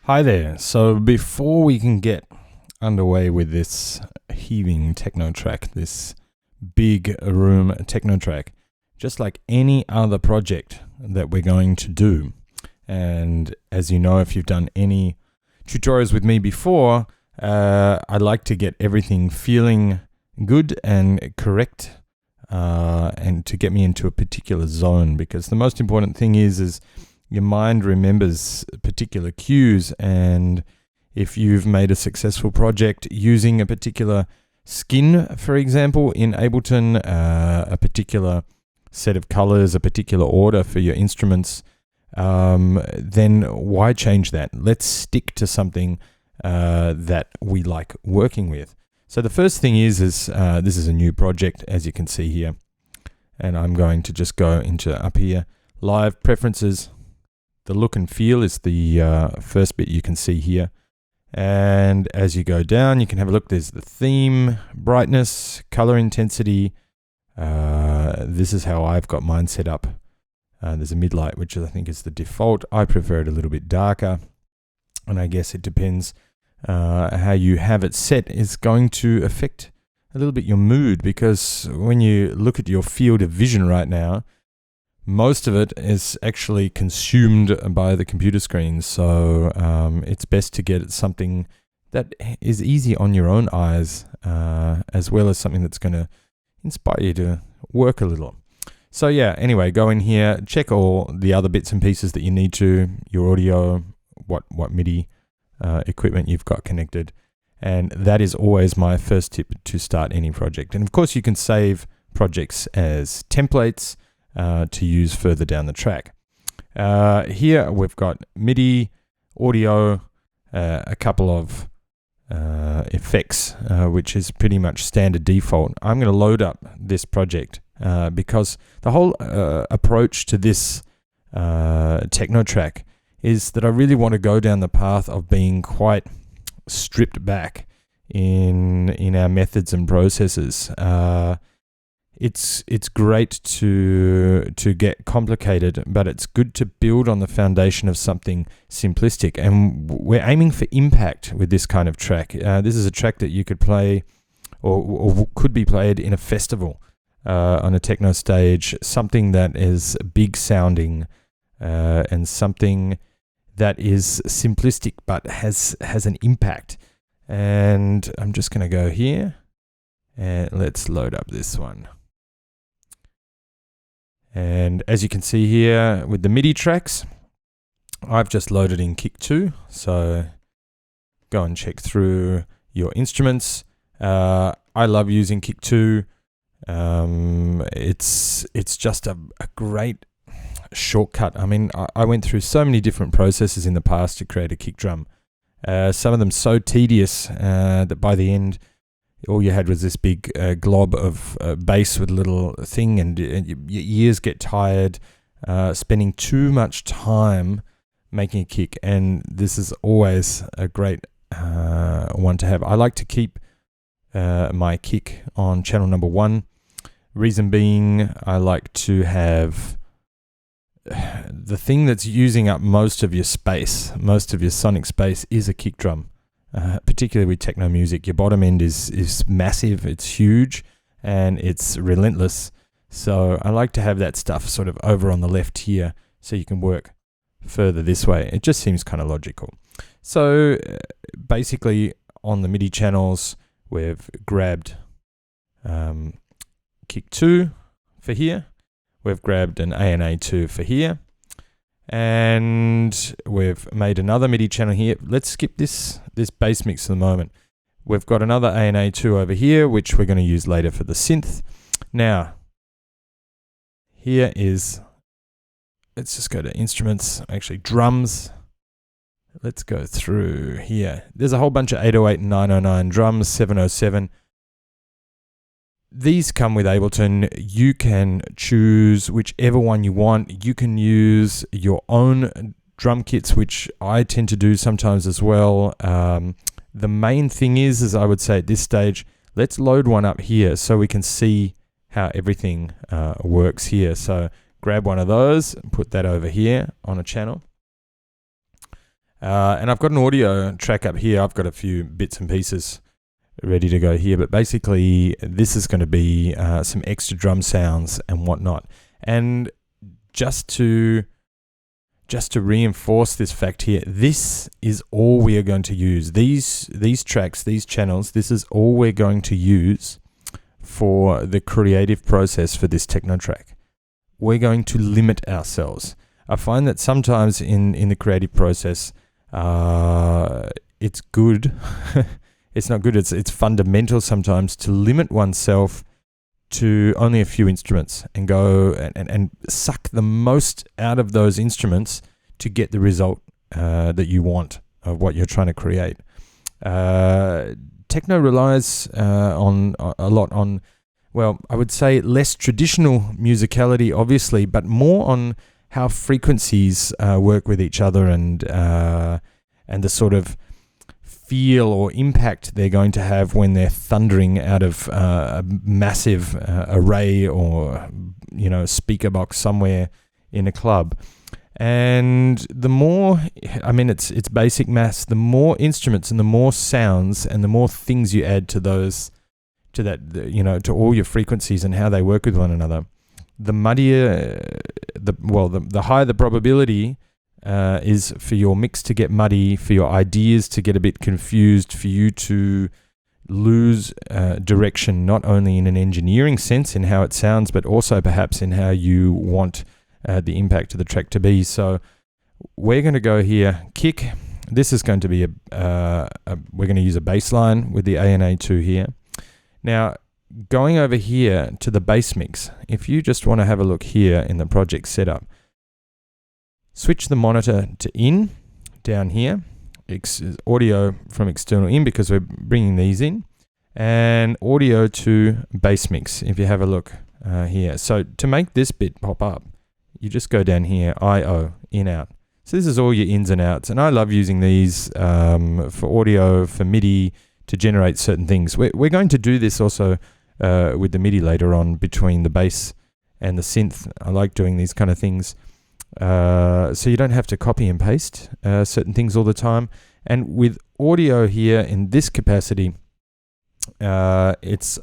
Hi there. So before we can get underway with this heaving techno track, this big room techno track, just like any other project that we're going to do, and as you know, if you've done any tutorials with me before, I like to get everything feeling good and correct, and to get me into a particular zone, because the most important thing is your mind remembers particular cues, and if you've made a successful project using a particular skin, for example, in Ableton, a particular set of colors, a particular order for your instruments, then why change that? Let's stick to something that we like working with. So the first thing is this is a new project, as you can see here, and I'm going to just go into up here, live preferences. The look and feel is the first bit you can see here. And as you go down, you can have a look. There's the theme, brightness, color intensity. This is how I've got mine set up. There's a midlight, which I think is the default. I prefer it a little bit darker. And I guess it depends how you have it set is going to affect a little bit your mood, because when you look at your field of vision right now, most of it is actually consumed by the computer screen. So it's best to get something that is easy on your own eyes, as well as something that's going to inspire you to work a little. So yeah, anyway, go in here, check all the other bits and pieces that you need to, your audio, what MIDI equipment you've got connected. And that is always my first tip to start any project. And of course you can save projects as templates to use further down the track. Here we've got MIDI, audio, a couple of effects, which is pretty much standard default. I'm going to load up this project because the whole approach to this techno track is that I really want to go down the path of being quite stripped back in our methods and processes. It's great to get complicated, but it's good to build on the foundation of something simplistic. And we're aiming for impact with this kind of track. This is a track that you could play or could be played in a festival, on a techno stage, something that is big sounding, and something that is simplistic but has an impact. And I'm just going to go here and let's load up this one. And as you can see here with the MIDI tracks, I've just loaded in Kick 2. So go and check through your instruments. I love using Kick 2. It's just a great shortcut. I mean, I went through so many different processes in the past to create a kick drum. Some of them so tedious that by the end, all you had was this big glob of bass with a little thing, and your ears get tired spending too much time making a kick. And this is always a great one to have. I like to keep my kick on channel number 1. Reason being, I like to have the thing that's using up most of your space, most of your sonic space, is a kick drum. Particularly with techno music, your bottom end is massive, it's huge, and it's relentless. So I like to have that stuff sort of over on the left here, so you can work further this way. It just seems kind of logical. So basically on the MIDI channels, we've grabbed Kick 2 for here. We've grabbed an A&A2 for here. And we've made another MIDI channel here. Let's skip this bass mix for the moment. We've got another A&A2 over here, which we're going to use later for the synth. Now, here is, let's just go to instruments, actually drums. Let's go through here. There's a whole bunch of 808 and 909 drums, 707. These come with Ableton. You can choose whichever one you want. You can use your own drum kits, which I tend to do sometimes as well. The main thing is I would say at this stage, let's load one up here so we can see how everything works here. So grab one of those and put that over here on a channel. And I've got an audio track up here. I've got a few bits and pieces ready to go here, but basically this is going to be some extra drum sounds and whatnot. And just to reinforce this fact here, this is all we are going to use. These tracks, these channels, this is all we're going to use for the creative process for this techno track. We're going to limit ourselves. I find that sometimes in the creative process, it's good. It's not good. It's fundamental sometimes to limit oneself to only a few instruments and go and suck the most out of those instruments to get the result that you want of what you're trying to create. Techno relies a lot on, well, I would say less traditional musicality, obviously, but more on how frequencies work with each other and the sort of feel or impact they're going to have when they're thundering out of a massive array or speaker box somewhere in a club. And the more, I mean, it's basic maths. The more instruments and the more sounds and the more things you add to those, to all your frequencies and how they work with one another, the muddier, the higher the probability is for your mix to get muddy, for your ideas to get a bit confused, for you to lose direction, not only in an engineering sense in how it sounds, but also perhaps in how you want the impact of the track to be. So we're going to go here, kick. This is going to be we're going to use a bass line with the A&A2 here. Now, going over here to the bass mix, if you just want to have a look here in the project setup, switch the monitor to in, down here, audio from external in because we're bringing these in, and audio to bass mix, if you have a look here. So to make this bit pop up, you just go down here, I/O, in, out. So this is all your ins and outs, and I love using these for audio, for MIDI, to generate certain things. We're going to do this also with the MIDI later on between the bass and the synth. I like doing these kind of things. So you don't have to copy and paste certain things all the time. And with audio here in this capacity, I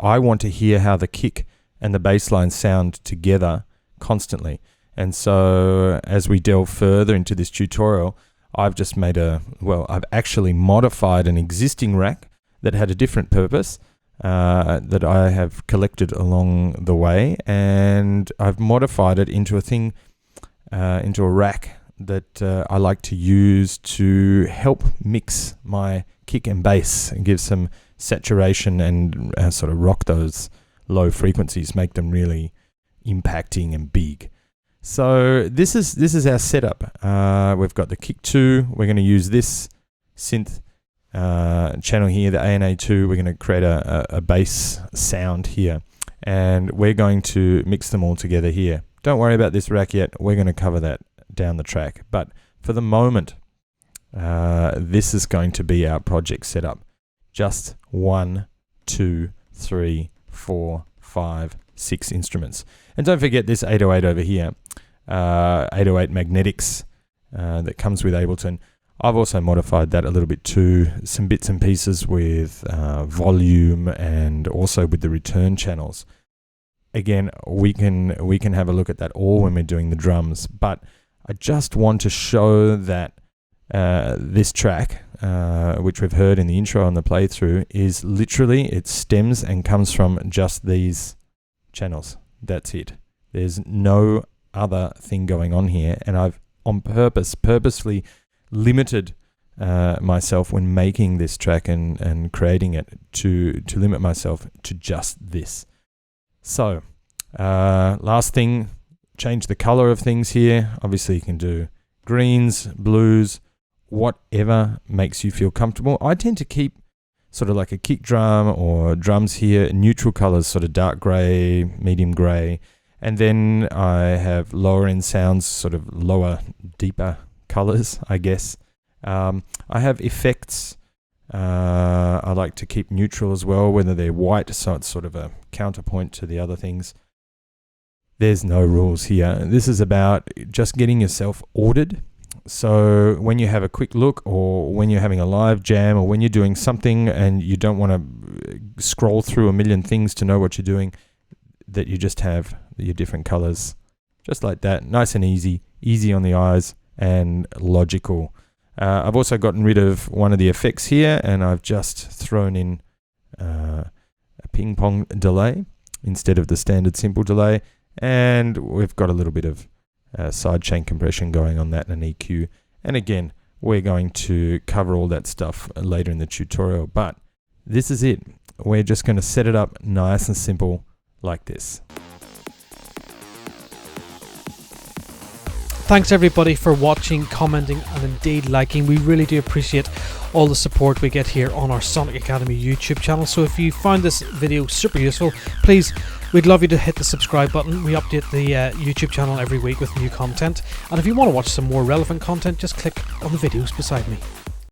want to hear how the kick and the bass line sound together constantly. And so as we delve further into this tutorial, I've just I've actually modified an existing rack that had a different purpose that I have collected along the way, and I've modified it into a thing, into a rack that I like to use to help mix my kick and bass and give some saturation and sort of rock those low frequencies, make them really impacting and big. So this is our setup. We've got the kick 2. We're going to use this synth channel here, the A&A2. We're going to create a bass sound here, and we're going to mix them all together here. Don't worry about this rack yet. We're going to cover that down the track. But for the moment, this is going to be our project setup. Just 1, 2, 3, 4, 5, 6 instruments. And don't forget this 808 over here, 808 magnetics that comes with Ableton. I've also modified that a little bit too, some bits and pieces with volume and also with the return channels. Again, we can have a look at that all when we're doing the drums, but I just want to show that this track, which we've heard in the intro and the playthrough, is literally, it stems and comes from just these channels. That's it. There's no other thing going on here, and I've on purposely limited myself when making this track and creating it to limit myself to just this. So last thing, change the color of things here. Obviously you can do greens, blues, whatever makes you feel comfortable. I tend to keep sort of like a kick drum or drums here, neutral colors, sort of dark gray, medium gray. And then I have lower end sounds, sort of lower, deeper colors, I guess. I have effects. I like to keep neutral as well, whether they're white, so it's sort of a counterpoint to the other things. There's no rules here. This is about just getting yourself ordered So when you have a quick look, or when you're having a live jam, or when you're doing something and you don't want to scroll through a million things to know what you're doing, that you just have your different colors just like that, nice and easy on the eyes and logical. I've also gotten rid of one of the effects here, and I've just thrown in a ping pong delay instead of the standard simple delay, and we've got a little bit of sidechain compression going on that and an EQ. And again, we're going to cover all that stuff later in the tutorial, but this is it. We're just going to set it up nice and simple like this. Thanks everybody for watching, commenting, and indeed liking. We really do appreciate all the support we get here on our Sonic Academy YouTube channel. So if you found this video super useful, please, we'd love you to hit the subscribe button. We update the YouTube channel every week with new content. And if you want to watch some more relevant content, just click on the videos beside me.